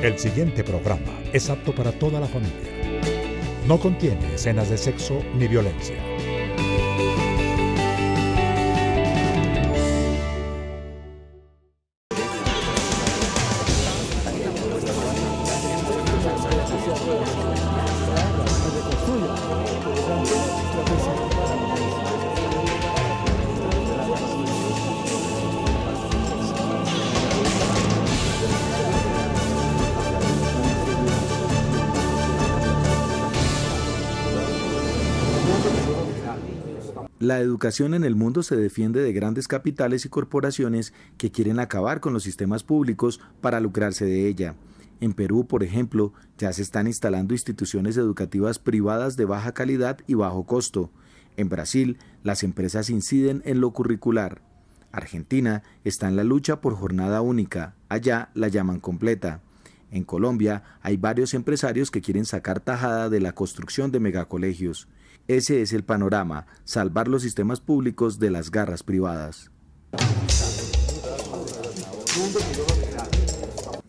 El siguiente programa es apto para toda la familia. No contiene escenas de sexo ni violencia. La educación en el mundo se defiende de grandes capitales y corporaciones que quieren acabar con los sistemas públicos para lucrarse de ella. En Perú, por ejemplo, ya se están instalando instituciones educativas privadas de baja calidad y bajo costo. En Brasil, las empresas inciden en lo curricular. Argentina está en la lucha por jornada única, allá la llaman completa. En Colombia hay varios empresarios que quieren sacar tajada de la construcción de megacolegios. Ese es el panorama, salvar los sistemas públicos de las garras privadas.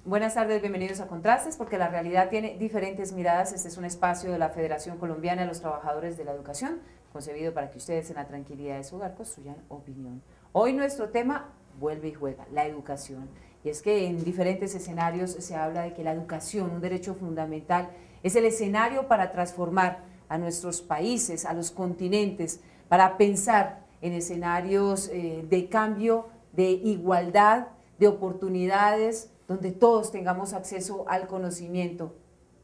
Buenas tardes, bienvenidos a Contrastes, porque la realidad tiene diferentes miradas. Este es un espacio de la Federación Colombiana de los Trabajadores de la Educación, concebido para que ustedes en la tranquilidad de su hogar construyan opinión. Hoy nuestro tema vuelve y juega, la educación. Y es que en diferentes escenarios se habla de que la educación, un derecho fundamental, es el escenario para transformar a nuestros países, a los continentes, para pensar en escenarios de cambio, de igualdad, de oportunidades, donde todos tengamos acceso al conocimiento.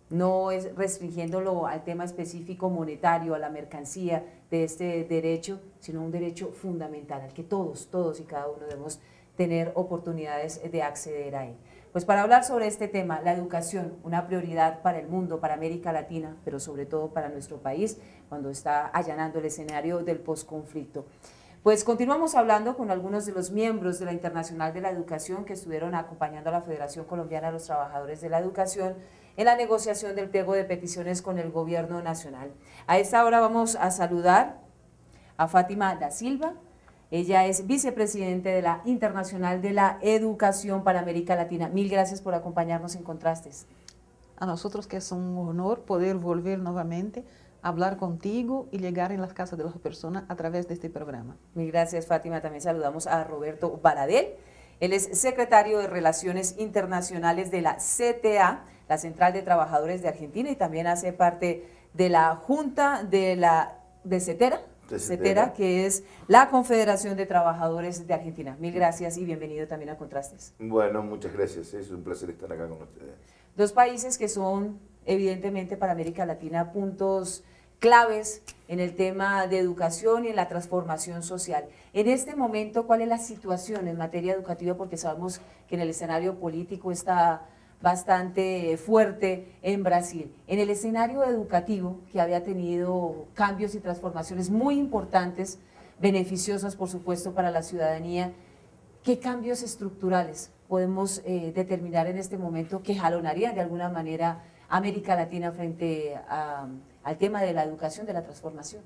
No es restringiéndolo al tema específico monetario, a la mercancía de este derecho, sino un derecho fundamental, al que todos y cada uno debemos tener oportunidades de acceder a él. Pues para hablar sobre este tema, la educación, una prioridad para el mundo, para América Latina, pero sobre todo para nuestro país, cuando está allanando el escenario del posconflicto. Pues continuamos hablando con algunos de los miembros de la Internacional de la Educación que estuvieron acompañando a la Federación Colombiana de los Trabajadores de la Educación en la negociación del pliego de peticiones con el Gobierno Nacional. A esta hora vamos a saludar a Fátima da Silva. Ella es vicepresidente de la Internacional de la Educación para América Latina. Mil gracias por acompañarnos en Contrastes. A nosotros que es un honor poder volver nuevamente a hablar contigo y llegar en las casas de las personas a través de este programa. Mil gracias, Fátima. También saludamos a Roberto Baradel. Él es secretario de Relaciones Internacionales de la CTA, la Central de Trabajadores de Argentina, y también hace parte de la Junta de CETERA, que es la Confederación de Trabajadores de Argentina. Mil gracias y bienvenido también a Contrastes. Bueno, muchas gracias, es un placer estar acá con ustedes. Dos países que son evidentemente para América Latina puntos claves en el tema de educación y en la transformación social. En este momento, ¿cuál es la situación en materia educativa? Porque sabemos que en el escenario político está bastante fuerte en Brasil. En el escenario educativo, que había tenido cambios y transformaciones muy importantes, beneficiosas por supuesto para la ciudadanía, ¿qué cambios estructurales podemos determinar en este momento que jalonarían de alguna manera América Latina frente al tema de la educación, de la transformación?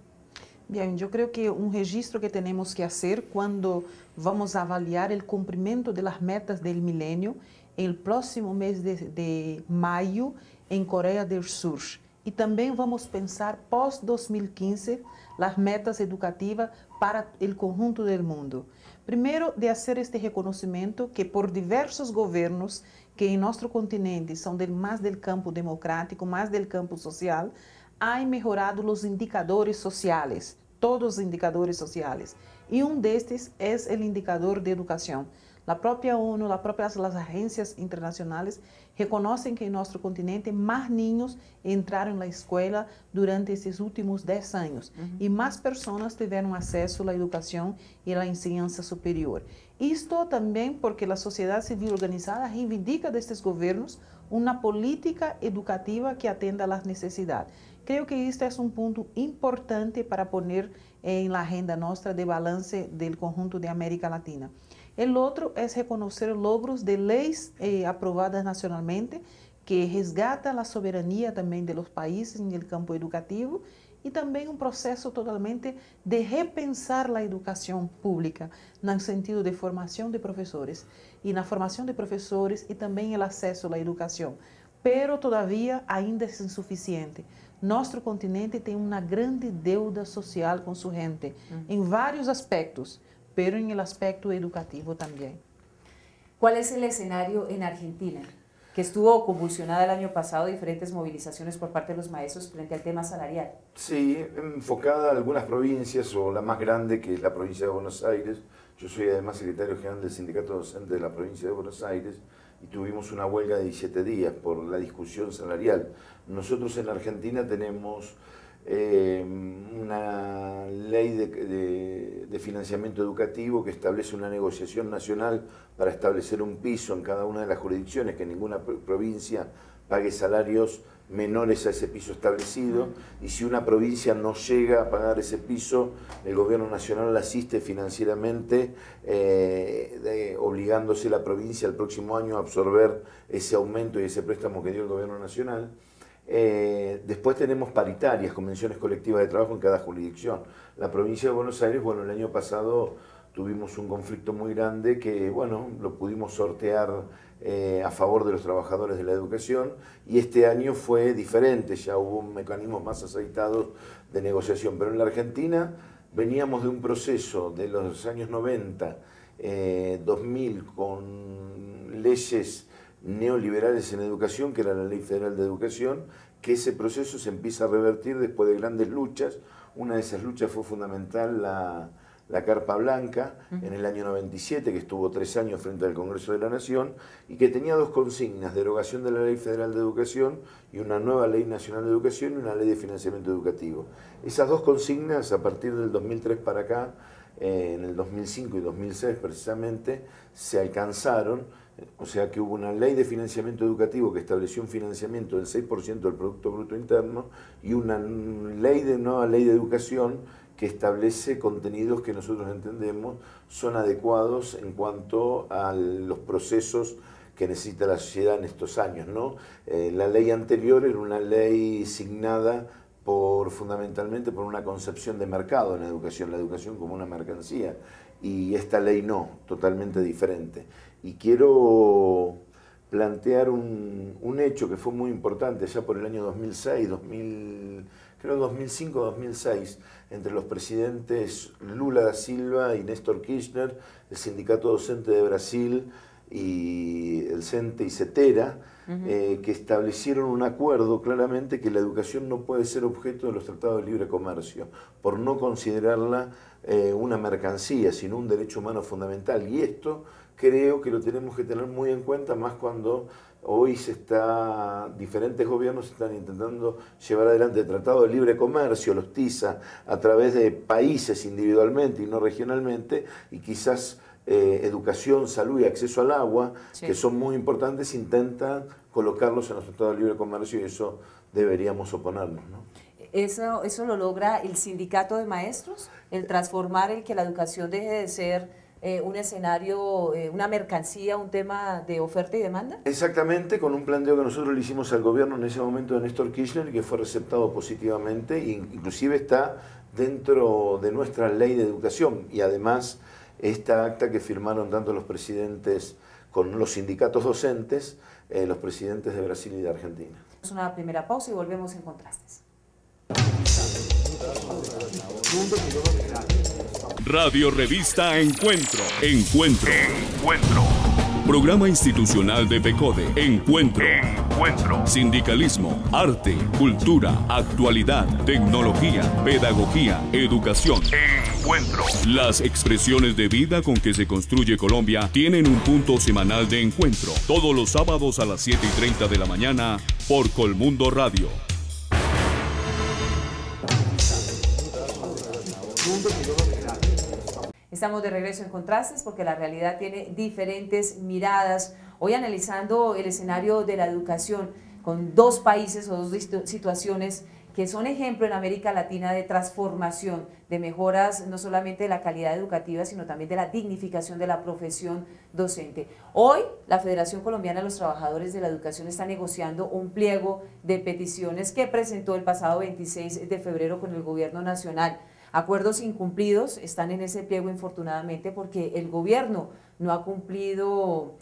Bien, yo creo que un registro que tenemos que hacer cuando vamos a avaliar el cumplimiento de las metas del milenio el próximo mes de maio em Coreia do Sur. E também vamos pensar pós-2015 as metas educativas para o conjunto do mundo. Primeiro, de fazer este reconhecimento que por diversos governos que em nosso continente são mais do campo democrático, mais do campo social, há melhorado os indicadores sociais, todos os indicadores sociais. E destes é o indicador de educação. A própria ONU, as agências internacionais reconhecem que em nosso continente mais niños entraram na escola durante esses últimos 10 anos e mais pessoas tiveram acesso à educação e à enseñança superior. Isto também porque a sociedade civil organizada reivindica destes governos uma política educativa que atenda às necessidades. Creio que este é ponto importante para pôr na agenda nossa de balance do conjunto de América Latina. El otro es reconocer logros de leyes aprobadas nacionalmente que resgata la soberanía también de los países en el campo educativo e também um processo totalmente de repensar a educação pública no sentido de formação de professores e na formação de professores e também o acesso à educação. Pero todavia ainda é insuficiente. Nosso continente tem uma grande deuda social com sua gente em vários aspectos, pero en el aspecto educativo también. ¿Cuál es el escenario en Argentina? Que estuvo convulsionada el año pasado, diferentes movilizaciones por parte de los maestros frente al tema salarial. Sí, enfocada a algunas provincias, o la más grande, que es la provincia de Buenos Aires. Yo soy además secretario general del Sindicato Docente de la provincia de Buenos Aires y tuvimos una huelga de 17 días por la discusión salarial. Nosotros en Argentina tenemos una ley de financiamiento educativo que establece una negociación nacional para establecer un piso en cada una de las jurisdicciones, que ninguna provincia pague salarios menores a ese piso establecido, y si una provincia no llega a pagar ese piso, el gobierno nacional la asiste financieramente, obligándose la provincia el próximo año a absorber ese aumento y ese préstamo que dio el gobierno nacional. Después tenemos paritarias, convenciones colectivas de trabajo en cada jurisdicción. La provincia de Buenos Aires, bueno, el año pasado tuvimos un conflicto muy grande que, bueno, lo pudimos sortear a favor de los trabajadores de la educación, y este año fue diferente, ya hubo mecanismos más aceitados de negociación. Pero en la Argentina veníamos de un proceso de los años 90, 2000, con leyes neoliberales en educación, que era la Ley Federal de Educación, que ese proceso se empieza a revertir después de grandes luchas. Una de esas luchas fue fundamental la Carpa Blanca en el año 97, que estuvo 3 años frente al Congreso de la Nación, y que tenía 2 consignas: derogación de la Ley Federal de Educación y una nueva Ley Nacional de Educación y una Ley de Financiamiento Educativo. Esas 2 consignas, a partir del 2003 para acá, en el 2005 y 2006 precisamente, se alcanzaron. O sea que hubo una ley de financiamiento educativo que estableció un financiamiento del 6% del Producto Bruto Interno, y una nueva ley de educación que establece contenidos que nosotros entendemos son adecuados en cuanto a los procesos que necesita la sociedad en estos años, ¿no? La ley anterior era una ley signada fundamentalmente por una concepción de mercado en la educación como una mercancía, y esta ley no, totalmente diferente. Y quiero plantear un hecho que fue muy importante ya por el año 2006, creo 2005-2006, entre los presidentes Lula da Silva y Néstor Kirchner, el Sindicato Docente de Brasil y el CENTE y CETERA, que establecieron un acuerdo claramente que la educación no puede ser objeto de los tratados de libre comercio, por no considerarla una mercancía, sino un derecho humano fundamental. Y esto creo que lo tenemos que tener muy en cuenta, más cuando hoy diferentes gobiernos están intentando llevar adelante el Tratado de Libre Comercio, los TISA, a través de países individualmente y no regionalmente, y quizás educación, salud y acceso al agua, sí, que son muy importantes, intentan colocarlos en los tratados de libre comercio, y eso deberíamos oponernos, ¿no? ¿Eso lo logra el sindicato de maestros? ¿El transformar el que la educación deje de ser un escenario, una mercancía, un tema de oferta y demanda? Exactamente, con un planteo que nosotros le hicimos al gobierno en ese momento de Néstor Kirchner, que fue receptado positivamente, e inclusive está dentro de nuestra ley de educación, y además esta acta que firmaron tanto los presidentes con los sindicatos docentes, los presidentes de Brasil y de Argentina. Es una primera pausa y volvemos en Contrastes. Radio Revista Encuentro. Programa institucional de PECODE. Encuentro. Sindicalismo, arte, cultura, actualidad, tecnología, pedagogía, educación. Encuentro. Las expresiones de vida con que se construye Colombia tienen un punto semanal de encuentro. Todos los sábados a las 7:30 de la mañana por Colmundo Radio. Estamos de regreso en Contrastes porque la realidad tiene diferentes miradas. Hoy analizando el escenario de la educación con 2 países o 2 situaciones que son ejemplo en América Latina de transformación, de mejoras no solamente de la calidad educativa, sino también de la dignificación de la profesión docente. Hoy, la Federación Colombiana de los Trabajadores de la Educación está negociando un pliego de peticiones que presentó el pasado 26 de febrero con el Gobierno Nacional. Acuerdos incumplidos están en ese pliego, infortunadamente, porque el gobierno no ha cumplido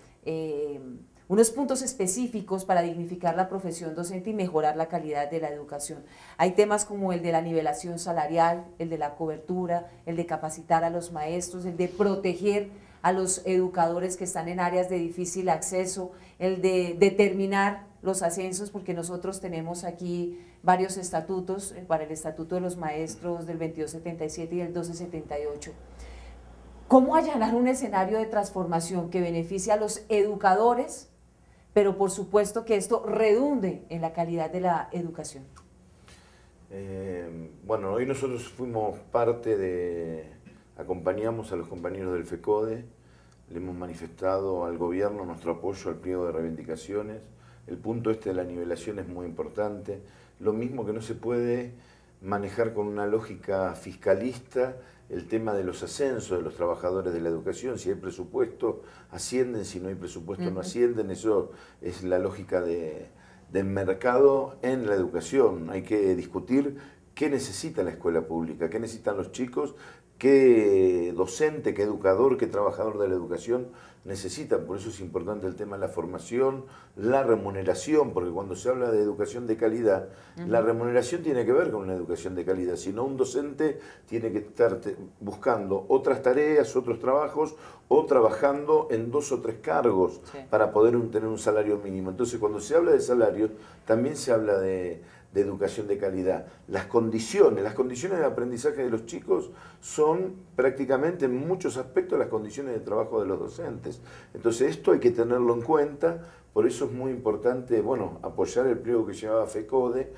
unos puntos específicos para dignificar la profesión docente y mejorar la calidad de la educación. Hay temas como el de la nivelación salarial, el de la cobertura, el de capacitar a los maestros, el de proteger a los educadores que están en áreas de difícil acceso, el de determinar los ascensos, porque nosotros tenemos aquí varios estatutos, para el Estatuto de los Maestros del 2277 y el 1278. ¿Cómo allanar un escenario de transformación que beneficie a los educadores, pero por supuesto que esto redunde en la calidad de la educación? Bueno, hoy nosotros fuimos parte acompañamos a los compañeros del FECODE, le hemos manifestado al gobierno nuestro apoyo al pliego de reivindicaciones. El punto de la nivelación es muy importante, lo mismo que no se puede manejar con una lógica fiscalista el tema de los ascensos de los trabajadores de la educación. Si hay presupuesto, ascienden; si no hay presupuesto, no ascienden. Eso es la lógica del mercado en la educación. Hay que discutir qué necesita la escuela pública, qué necesitan los chicos, qué docente, qué educador, qué trabajador de la educación necesitan. Por eso es importante el tema de la formación, la remuneración, porque cuando se habla de educación de calidad, la remuneración tiene que ver con una educación de calidad. Si no, un docente tiene que estar buscando otras tareas, otros trabajos, o trabajando en 2 o 3 cargos para poder tener un salario mínimo. Entonces, cuando se habla de salarios, también se habla de educación de calidad. Las condiciones de aprendizaje de los chicos son prácticamente en muchos aspectos las condiciones de trabajo de los docentes. Entonces esto hay que tenerlo en cuenta, por eso es muy importante, bueno, apoyar el pliego que llevaba FECODE.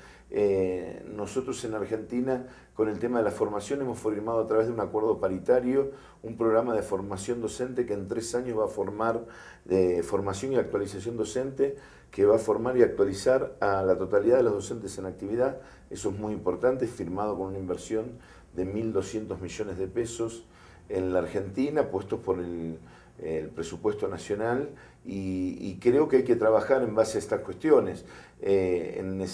Nosotros en Argentina, con el tema de la formación, hemos firmado a través de un acuerdo paritario un programa de formación docente que en 3 años va a formar de formación y actualización docente, que va a formar y actualizar a la totalidad de los docentes en actividad. Eso es muy importante, firmado con una inversión de 1.200 millones de pesos en la Argentina, puestos por el presupuesto nacional, y creo que hay que trabajar en base a estas cuestiones, en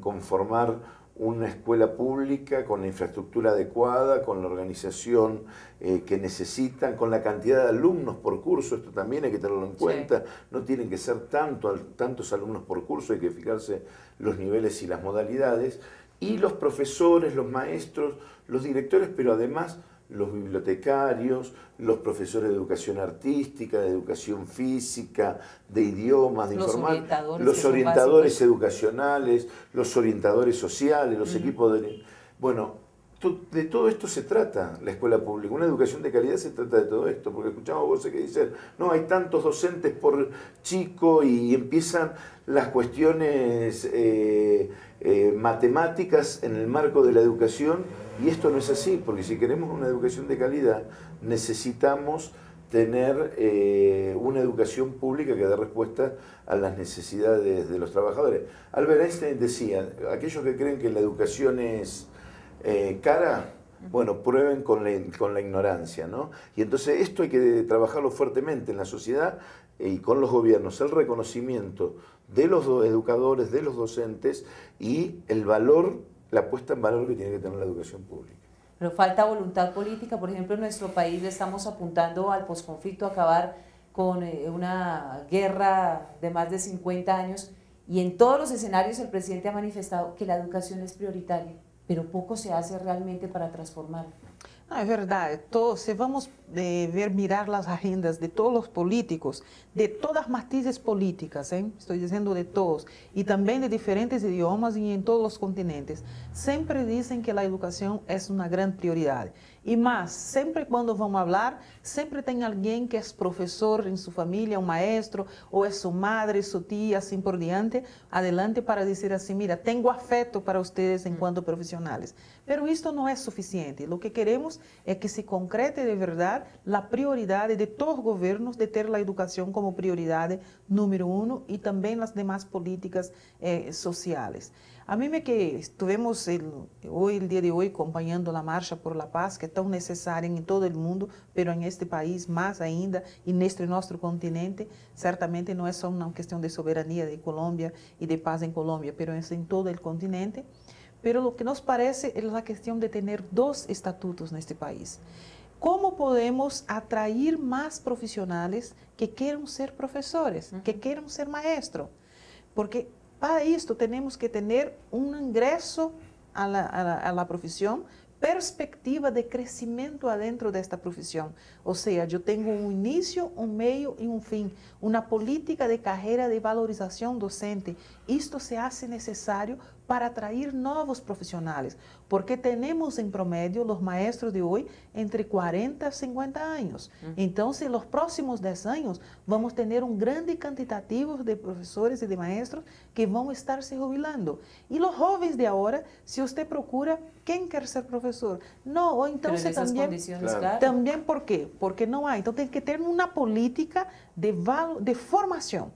conformar una escuela pública con la infraestructura adecuada, con la organización que necesitan, con la cantidad de alumnos por curso. Esto también hay que tenerlo en cuenta. No tienen que ser tantos alumnos por curso, hay que fijarse los niveles y las modalidades. Y los profesores, los maestros, los directores, pero además los bibliotecarios, los profesores de educación artística, de educación física, de idiomas, de informática, los orientadores educacionales, los orientadores sociales, los equipos de... Bueno, de todo esto se trata la escuela pública. Una educación de calidad se trata de todo esto, porque escuchamos voces que dicen, no, hay tantos docentes por chico, y empiezan las cuestiones matemáticas en el marco de la educación, y esto no es así, porque si queremos una educación de calidad necesitamos tener una educación pública que dé respuesta a las necesidades de los trabajadores. Albert Einstein decía, aquellos que creen que la educación es cara, bueno, prueben con la ignorancia, ¿no? Y entonces esto hay que trabajarlo fuertemente en la sociedad y con los gobiernos, el reconocimiento de los educadores, de los docentes, y el valor, la puesta en valor que tiene que tener la educación pública. Pero falta voluntad política. Por ejemplo, en nuestro país le estamos apuntando al posconflicto, a acabar con una guerra de más de 50 años, y en todos los escenarios el presidente ha manifestado que la educación es prioritaria, pero poco se hace realmente para transformarla. No, es verdad. Si vamos mirar las agendas de todos los políticos, de todas matices políticas, estoy diciendo de todos, y también de diferentes idiomas y en todos los continentes, siempre dicen que la educación es una gran prioridad. Y más, siempre cuando vamos a hablar, siempre tem alguien que es profesor en su familia, un maestro, o es su madre, su tía, así por diante, adelante para decir así, mira, tengo afecto para ustedes en cuanto profesionales. Pero esto no es suficiente. Lo que queremos es que se concrete de verdad la prioridad de todos los gobiernos de tener la educación como prioridad número 1, y también las demás políticas sociales. A mí estuvimos el día de hoy acompañando la marcha por la paz, que es tan necesaria en todo el mundo, pero en este país más ainda, y en nuestro continente, certamente no es solo una cuestión de soberanía de Colombia y de paz en Colombia, pero es en todo el continente. Pero lo que nos parece es la cuestión de tener dos estatutos en este país. ¿Cómo podemos atraer más profesionales que quieran ser profesores, que quieran ser maestros? Porque para esto tenemos que tener un ingreso a la profesión, perspectiva de crecimiento adentro de esta profesión. O sea, yo tengo un inicio, un medio y un fin. Una política de carrera de valorización docente. Esto se hace necesario para atraer nuevos profesionales, porque tenemos en promedio los maestros de hoy entre 40 y 50 años. Entonces, en los próximos 10 años vamos a tener un grande cantitativo de profesores y de maestros que van a estar se jubilando. Y los jóvenes de ahora, si usted procura, ¿quién quiere ser profesor? No, o entonces también, ¿por qué? Porque no hay. Entonces, tiene que tener una política de formación.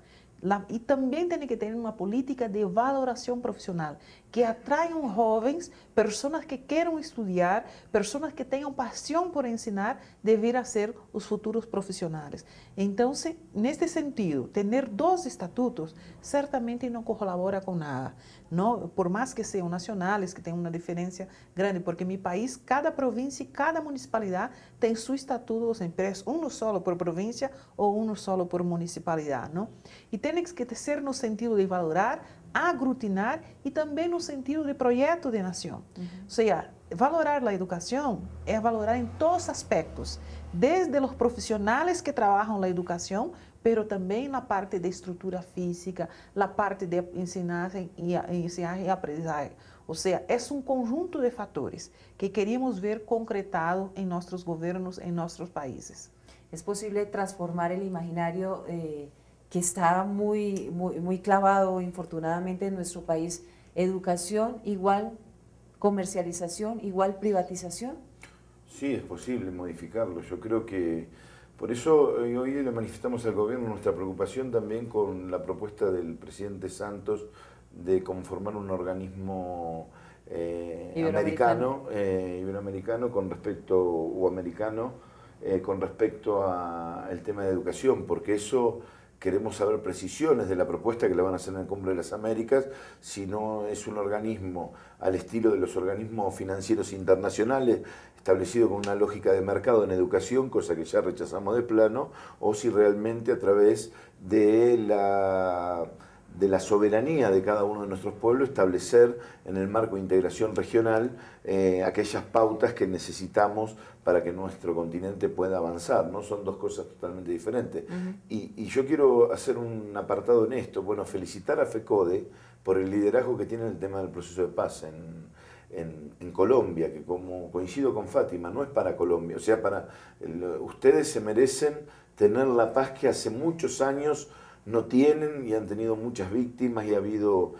Y también tiene que tener una política de valoración profesional, que atraigan jóvenes, personas que quieran estudiar, personas que tengan pasión por enseñar, de vir a ser los futuros profesionales. Entonces, en este sentido, tener dos estatutos certamente no colabora con nada, ¿no? Por más que sean nacionales, que tengan una diferencia grande, porque en mi país, cada provincia y cada municipalidad tem su estatuto de empresa, uno solo por provincia o uno solo por municipalidad, ¿no? Y tiene que ser no sentido de valorar, aglutinar y también no sentido de proyecto de nación. O sea, valorar la educación es valorar en todos aspectos, desde los profesionales que trabajan la educación, pero también la parte de estructura física, la parte de enseñar y aprendizaje. O sea, es un conjunto de factores que queríamos ver concretado en nuestros gobiernos, en nuestros países. ¿Es posible transformar el imaginario que está muy clavado, infortunadamente, en nuestro país? Educación igual comercialización, igual privatización. Sí, es posible modificarlo. Yo creo que por eso hoy le manifestamos al gobierno nuestra preocupación también con la propuesta del presidente Santos de conformar un organismo iberoamericano con respecto, o americano, con respecto al tema de educación, porque eso queremos saber precisiones de la propuesta que le van a hacer en el Cumbre de las Américas, si no es un organismo al estilo de los organismos financieros internacionales, establecido con una lógica de mercado en educación, cosa que ya rechazamos de plano, o si realmente a través de la soberanía de cada uno de nuestros pueblos, establecer en el marco de integración regional aquellas pautas que necesitamos para que nuestro continente pueda avanzar, ¿no? Son dos cosas totalmente diferentes. Y yo quiero hacer un apartado en esto, bueno, felicitar a FECODE por el liderazgo que tiene en el tema del proceso de paz en Colombia, que como coincido con Fátima, no es para Colombia, o sea, ustedes se merecen tener la paz que hace muchos años no tienen y han tenido muchas víctimas y ha habido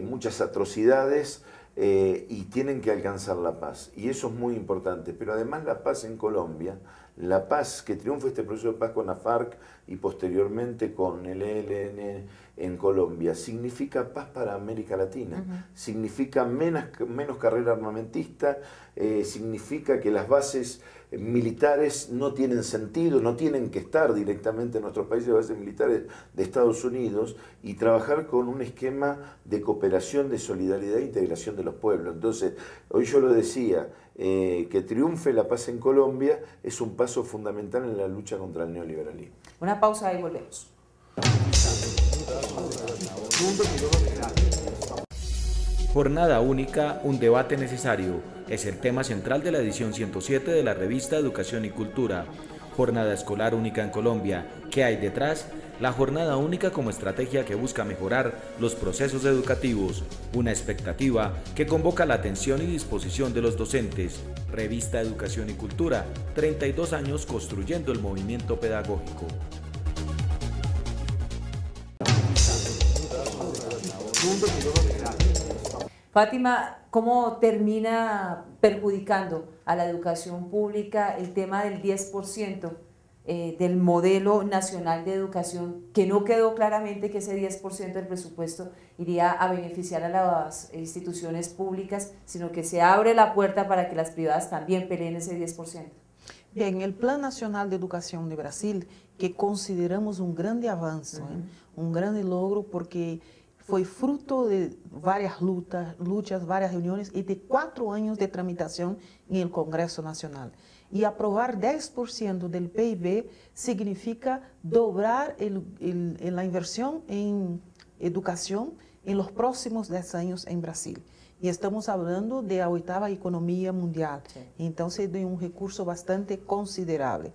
muchas atrocidades y tienen que alcanzar la paz. Y eso es muy importante. Pero además la paz en Colombia, la paz que triunfa este proceso de paz con la FARC y posteriormente con el ELN en Colombia, significa paz para América Latina, significa menos carrera armamentista, significa que las bases militares no tienen sentido, no tienen que estar directamente en nuestros países, bases militares de Estados Unidos, y trabajar con un esquema de cooperación, de solidaridad e integración de los pueblos. Entonces, hoy yo lo decía, que triunfe la paz en Colombia es un paso fundamental en la lucha contra el neoliberalismo. Una pausa y volvemos. Jornada única, un debate necesario. Es el tema central de la edición 107 de la revista Educación y Cultura. Jornada escolar única en Colombia. ¿Qué hay detrás? La jornada única como estrategia que busca mejorar los procesos educativos. Una expectativa que convoca la atención y disposición de los docentes. Revista Educación y Cultura, 32 años construyendo el movimiento pedagógico. Fátima, ¿cómo termina perjudicando a la educación pública el tema del 10% del modelo nacional de educación, que no quedó claramente que ese 10% del presupuesto iría a beneficiar a las instituciones públicas, sino que se abre la puerta para que las privadas también peleen ese 10%. Bien, el Plan Nacional de Educación de Brasil, que consideramos un grande avance, un grande logro, porque fue fruto de varias luchas, varias reuniones y de 4 años de tramitación en el Congreso Nacional. Y aprobar 10% del PIB significa doblar la inversión en educación en los próximos 10 años en Brasil. Y estamos hablando de la 8ª economía mundial, sí. Entonces de un recurso bastante considerable.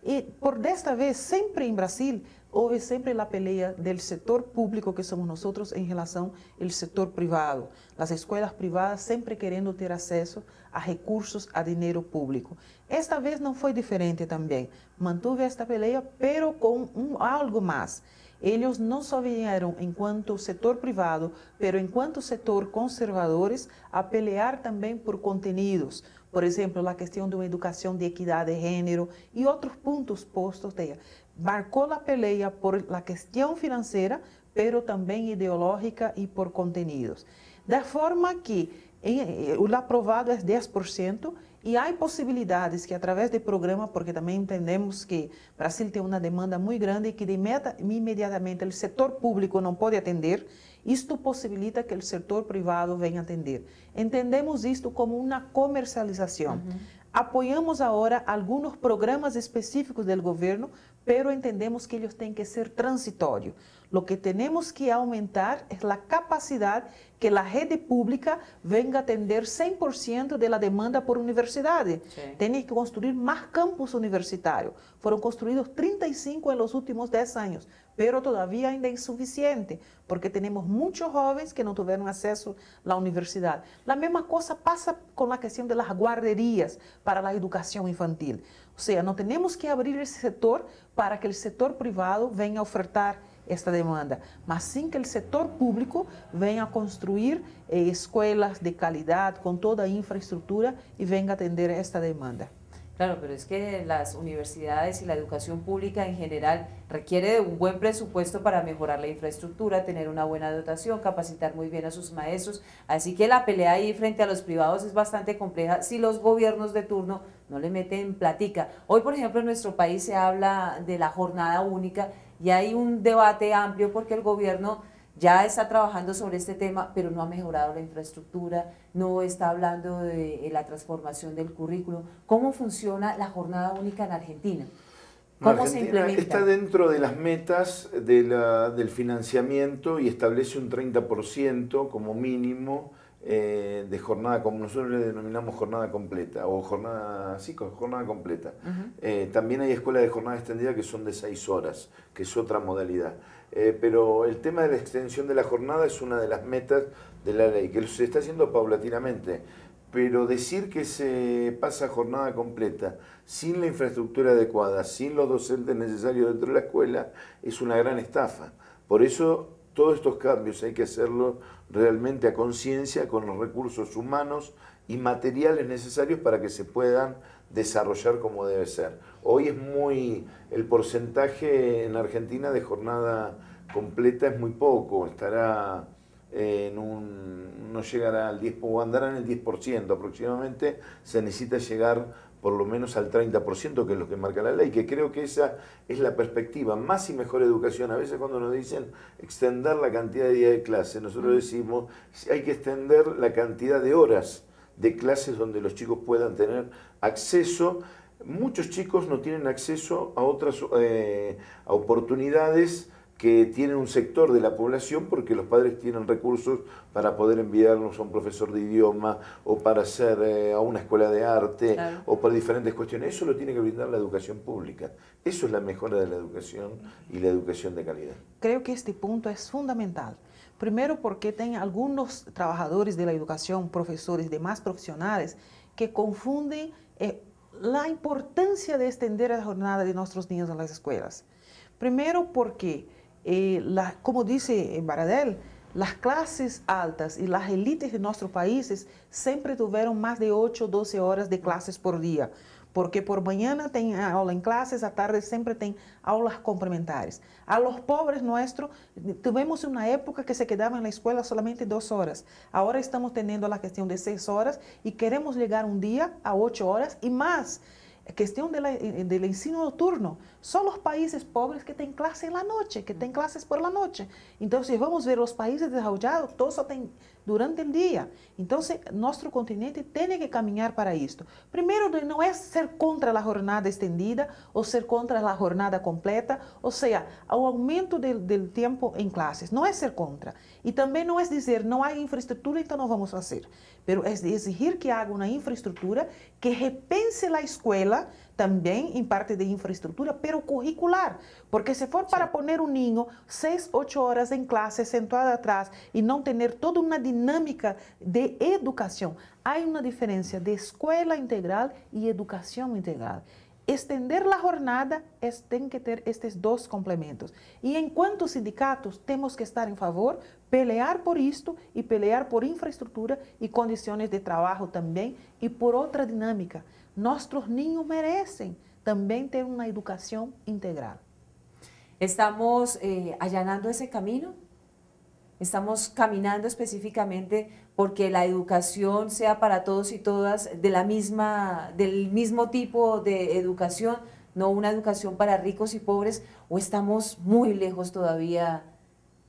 Y por esta vez, siempre en Brasil, houve sempre a pelea del sector público, que somos nosotros, em relação ao sector privado. As escolas privadas sempre querendo ter acesso a recursos, a dinheiro público. Esta vez não foi diferente também. Mantuve esta pelea, pero com algo mais. Eles não só vieram enquanto setor privado, pero enquanto setor conservadores, a pelear também por contenidos. Por exemplo, a questão de uma educação de equidade de gênero e outros pontos postos dela. Marcou a pelea por la questão financeira, pero também ideológica e por contenidos. De forma que o aprovado é 10%, e há possibilidades que, através do programa, porque também entendemos que o Brasil tem uma demanda muito grande e que imediatamente o setor público não pode atender, isto possibilita que o setor privado venha atender. Entendemos isto como uma comercialização. Apoiamos agora alguns programas específicos do governo, pero entendemos que eles têm que ser transitórios. Lo que temos que aumentar é a capacidade que a rede pública venga a atender 100% da demanda por universidade. Tem que construir mais campos universitários. Foram construídos 35 nos últimos 10 anos, pero todavía ainda é insuficiente, porque temos muitos jovens que não tiveram acesso à universidade. A mesma coisa passa com a questão das guarderías para a educação infantil. Ou seja, não temos que abrir esse setor para que o setor privado venha a ofertar esta demanda, mas sim que o setor público venha a construir escolas de qualidade, com toda a infraestructura e venga a atender esta demanda. Claro, pero es que las universidades y la educación pública en general requiere de un buen presupuesto para mejorar la infraestructura, tener una buena dotación, capacitar muy bien a sus maestros, así que la pelea ahí frente a los privados es bastante compleja si los gobiernos de turno no le meten platica. Hoy, por ejemplo, en nuestro país se habla de la jornada única y hay un debate amplio porque el gobierno ya está trabajando sobre este tema, pero no ha mejorado la infraestructura, no está hablando de la transformación del currículo. ¿Cómo funciona la jornada única en Argentina? ¿Cómo se implementa? Está dentro de las metas del financiamiento y establece un 30% como mínimo de jornada, como nosotros le denominamos jornada completa, o jornada completa. También hay escuelas de jornada extendida que son de 6 horas, que es otra modalidad. Pero el tema de la extensión de la jornada es una de las metas de la ley, que se está haciendo paulatinamente. Pero decir que se pasa a jornada completa sin la infraestructura adecuada, sin los docentes necesarios dentro de la escuela, es una gran estafa. Por eso todos estos cambios hay que hacerlos realmente a conciencia, con los recursos humanos y materiales necesarios para que se puedan desarrollar como debe ser. Hoy es el porcentaje en Argentina de jornada completa es muy poco, estará no llegará al 10%, o andará en el 10% aproximadamente. Se necesita llegar por lo menos al 30%, que es lo que marca la ley, que creo que esa es la perspectiva. Más y mejor educación. A veces cuando nos dicen extender la cantidad de días de clase, nosotros decimos hay que extender la cantidad de horas de clases donde los chicos puedan tener acceso. Muchos chicos no tienen acceso a otras a oportunidades que tienen un sector de la población porque los padres tienen recursos para poder enviarlos a un profesor de idioma o para hacer a una escuela de arte, claro, o por diferentes cuestiones. Eso lo tiene que brindar la educación pública. Eso es la mejora de la educación y la educación de calidad. Creo que este punto es fundamental. Primero porque tem algunos trabajadores de la educación, profesores y demás profesionales, que confunden la importancia de extender la jornada de nuestros niños en las escuelas. Primero porque como dice Baradel, las clases altas y las élites de nuestros países siempre tuvieron más de 8 o 12 horas de clases por día. porque por mañana tem aula em classes, à tarde sempre tem aulas complementares. A los pobres nuestros, tuvimos uma época que se quedavam na escola solamente 2 horas. Agora estamos tendo a questão de 6 horas e queremos chegar um dia a 8 horas e mais. Questão del ensino noturno. Só os países pobres que têm classe na noite, que têm classes por la noite. Então, se vamos ver os países desenvolvidos, todos só têm durante o dia. Então, nosso continente tem que caminhar para isto. Primeiro, não é ser contra a jornada estendida ou ser contra a jornada completa, ou seja, o aumento do tempo em classes. Não é ser contra. E também não é dizer, não há infraestrutura, então não vamos fazer. Mas é exigir que haja uma infraestrutura que repense a escola, também em parte de infraestrutura, pero curricular. Porque se for para poner um ninho 6, 8 horas em classe, sentado atrás, e não ter toda uma dinâmica de educação, há uma diferença de escola integral e educação integral. Estender a jornada tem que ter estes 2 complementos. E enquanto sindicatos, temos que estar em favor, pelear por isto e pelear por infraestrutura e condições de trabalho também e por outra dinâmica. Nossos niños merecem também ter uma educação integral. ¿Estamos allanando ese camino? ¿Estamos caminando específicamente porque la educación sea para todos y todas del mismo tipo de educación, no una educación para ricos y pobres, o estamos muy lejos todavía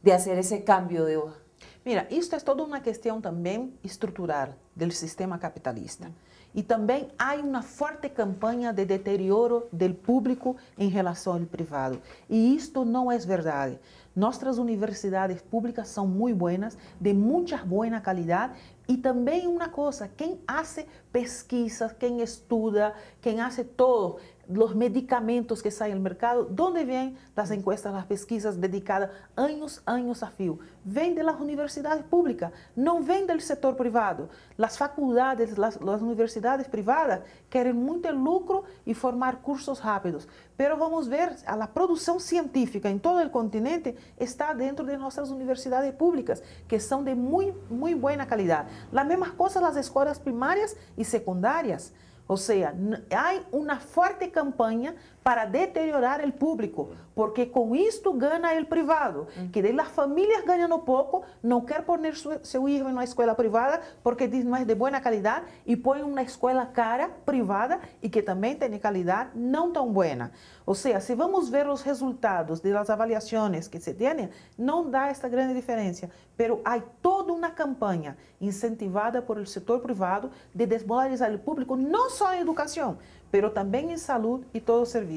de hacer ese cambio de hoja? Mira, isto é toda uma questão também estrutural do sistema capitalista. E também há uma forte campanha de deterioro do público em relação ao privado. E isto não é verdade. Nossas universidades públicas são muito boas, de muita boa qualidade. E também uma coisa, quem faz pesquisas, quem estuda, quem faz todo, os medicamentos que saem ao mercado, de onde vêm as encuestas, as pesquisas dedicadas anos a fio? Vêm das universidades públicas, não vêm do setor privado. As faculdades, as universidades privadas querem muito lucro e formar cursos rápidos. Mas vamos ver, a produção científica em todo o continente está dentro de nossas universidades públicas, que são de muito boa qualidade. A mesma coisa nas escolas primárias e secundárias. Ou seja, há uma forte campanha para deteriorar o público, porque com isto ganha o privado, que daí as famílias ganham pouco, não quer pôr seu filho em uma escola privada, porque diz não é de boa qualidade, e põe uma escola cara, privada, e que também tem qualidade não tão boa. Ou seja, se vamos ver os resultados das avaliações que se têm, não dá esta grande diferença, mas há toda uma campanha incentivada por o setor privado de desmoralizar o público, não só em educação, mas também em saúde e todos os serviços.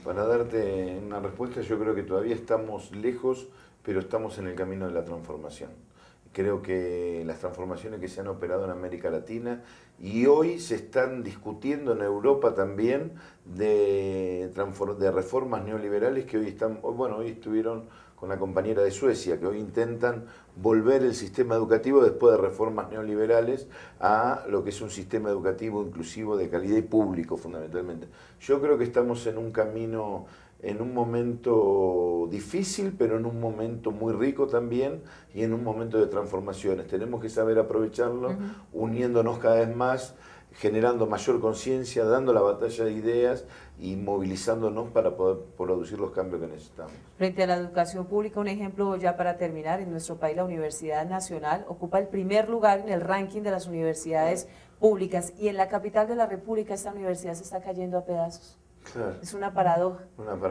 Para darte una respuesta, yo creo que todavía estamos lejos, pero estamos en el camino de la transformación. Creo que las transformaciones que se han operado en América Latina y hoy se están discutiendo en Europa también de reformas neoliberales que hoy estuvieron con la compañera de Suecia, que hoy intentan volver el sistema educativo después de reformas neoliberales a lo que es un sistema educativo inclusivo de calidad y público fundamentalmente. Yo creo que estamos en un camino, en un momento difícil, pero en un momento muy rico también y en un momento de transformaciones. Tenemos que saber aprovecharlo, uniéndonos cada vez más, generando mayor conciencia, dando la batalla de ideas y movilizándonos para poder producir los cambios que necesitamos. Frente a la educación pública, un ejemplo ya para terminar, en nuestro país la Universidad Nacional ocupa el primer lugar en el ranking de las universidades públicas y en la capital de la República esta universidad se está cayendo a pedazos. Claro. Es una paradoja.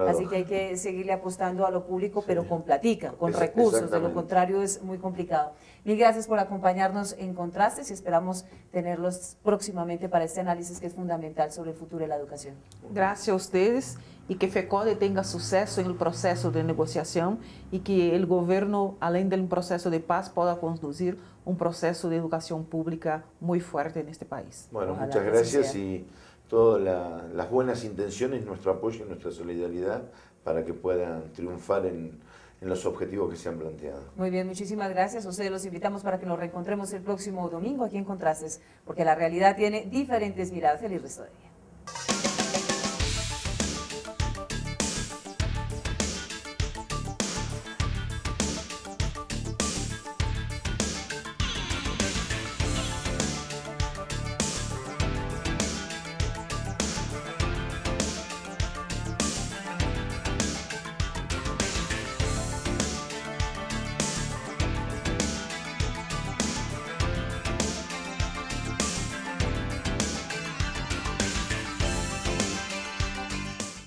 Así que hay que seguirle apostando a lo público, pero con platica, con recursos, de lo contrario es muy complicado. Mil gracias por acompañarnos en Contrastes y esperamos tenerlos próximamente para este análisis que es fundamental sobre el futuro de la educación. Gracias a ustedes y que FECODE tenga suceso en el proceso de negociación y que el gobierno, além del proceso de paz, pueda conducir un proceso de educación pública muy fuerte en este país. Bueno, Ojalá muchas gracias y todas las buenas intenciones, nuestro apoyo y nuestra solidaridad para que puedan triunfar en los objetivos que se han planteado. Muy bien, muchísimas gracias. A ustedes los invitamos para que nos reencontremos el próximo domingo aquí en Contrastes, porque la realidad tiene diferentes miradas. Feliz resto de día.